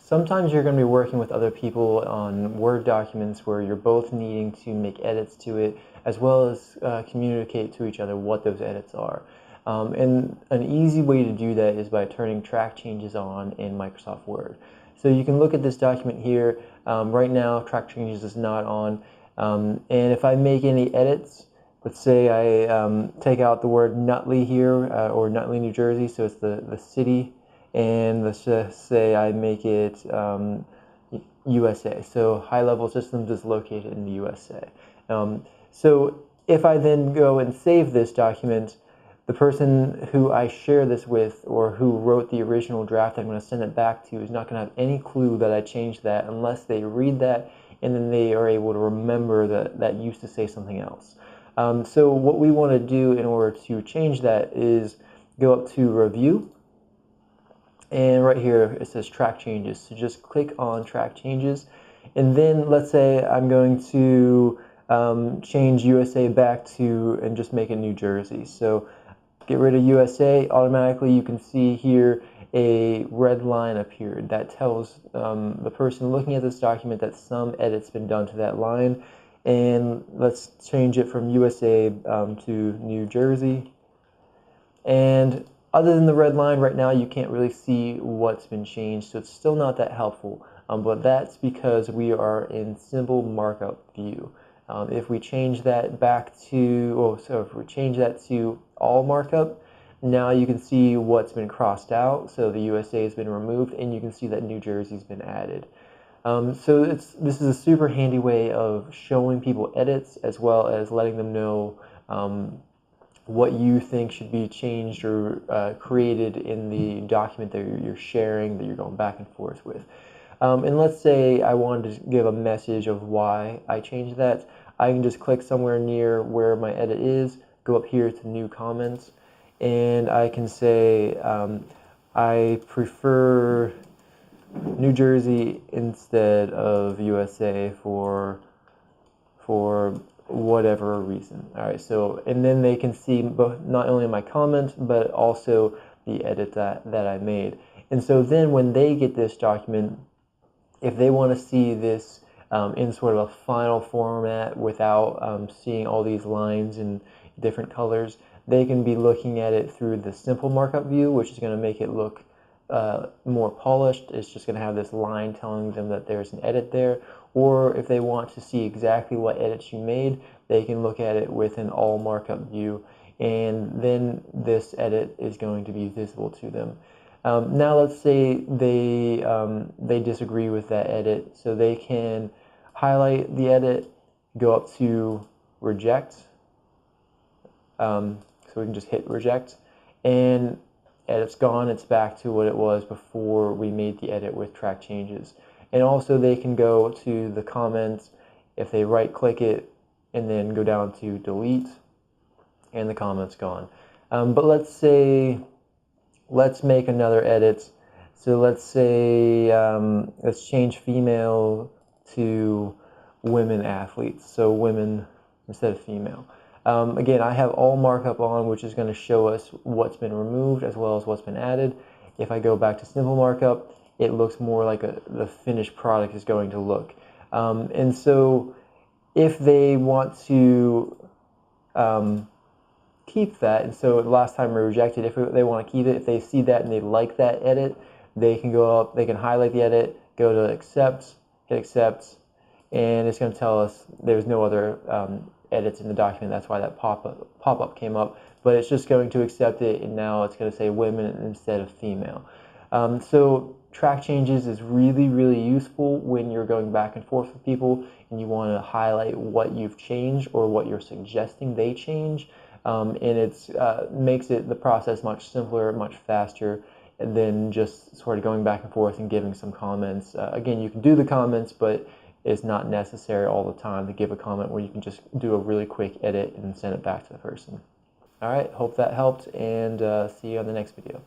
Sometimes you're going to be working with other people on Word documents where you're both needing to make edits to it, as well as communicate to each other what those edits are. And an easy way to do that is by turning track changes on in Microsoft Word. So you can look at this document here. Right now, track changes is not on. And if I make any edits, let's say I take out the word Nutley here, or Nutley, New Jersey, so it's the city. And let's just say I make it USA. So High Level Systems is located in the USA. So if I then go and save this document, the person who I share this with, or who wrote the original draft I'm going to send it back to, is not going to have any clue that I changed that unless they read that and then they are able to remember that that used to say something else. So what we want to do in order to change that is go up to Review. And right here it says track changes. So just click on track changes, and then let's say I'm going to change USA back to and just make it New Jersey. So get rid of USA. Automatically you can see here a red line appeared. That tells the person looking at this document that some edits been done to that line. And let's change it from USA to New Jersey. And other than the red line, right now you can't really see what's been changed, so it's still not that helpful. But that's because we are in simple markup view. If we change that back to, if we change that to all markup, now you can see what's been crossed out. So the USA has been removed, and you can see that New Jersey's been added. So this is a super handy way of showing people edits, as well as letting them know what you think should be changed or created in the document that you're sharing, that you're going back and forth with. And let's say I wanted to give a message of why I changed that. I can just click somewhere near where my edit is, go up here to New Comments, and I can say I prefer New Jersey instead of USA for whatever reason. All right, so, and then they can see both, not only my comment, but also the edit that I made. And so then when they get this document, if they want to see this in sort of a final format without seeing all these lines in different colors, they can be looking at it through the simple markup view, which is going to make it look more polished. It's just going to have this line telling them that there's an edit there. Or if they want to see exactly what edits you made, they can look at it with an all markup view, and then this edit is going to be visible to them. Now let's say they disagree with that edit, so they can highlight the edit, go up to reject, so we can just hit reject, and edit's gone. It's back to what it was before we made the edit with track changes. And also they can go to the comments if they right click it and then go down to delete, and the comment's gone. But let's say, let's make another edit. So let's say let's change female to women athletes, so women instead of female. Again, I have all markup on, which is going to show us what's been removed as well as what's been added. If I go back to simple markup, it looks more like the finished product is going to look. And so if they want to keep that, and so last time we rejected, if they want to keep it, if they see that and they like that edit, they can go up, they can highlight the edit, go to accept, hit accept, and it's going to tell us there's no other edits in the document. That's why that pop-up came up, but it's just going to accept it, and now it's going to say women instead of female. So track changes is really, really useful when you're going back and forth with people and you want to highlight what you've changed or what you're suggesting they change, and it makes the process much simpler, much faster than just sort of going back and forth and giving some comments. Again, you can do the comments, but it's not necessary all the time to give a comment where you can just do a really quick edit and send it back to the person. All right, hope that helped, and see you on the next video.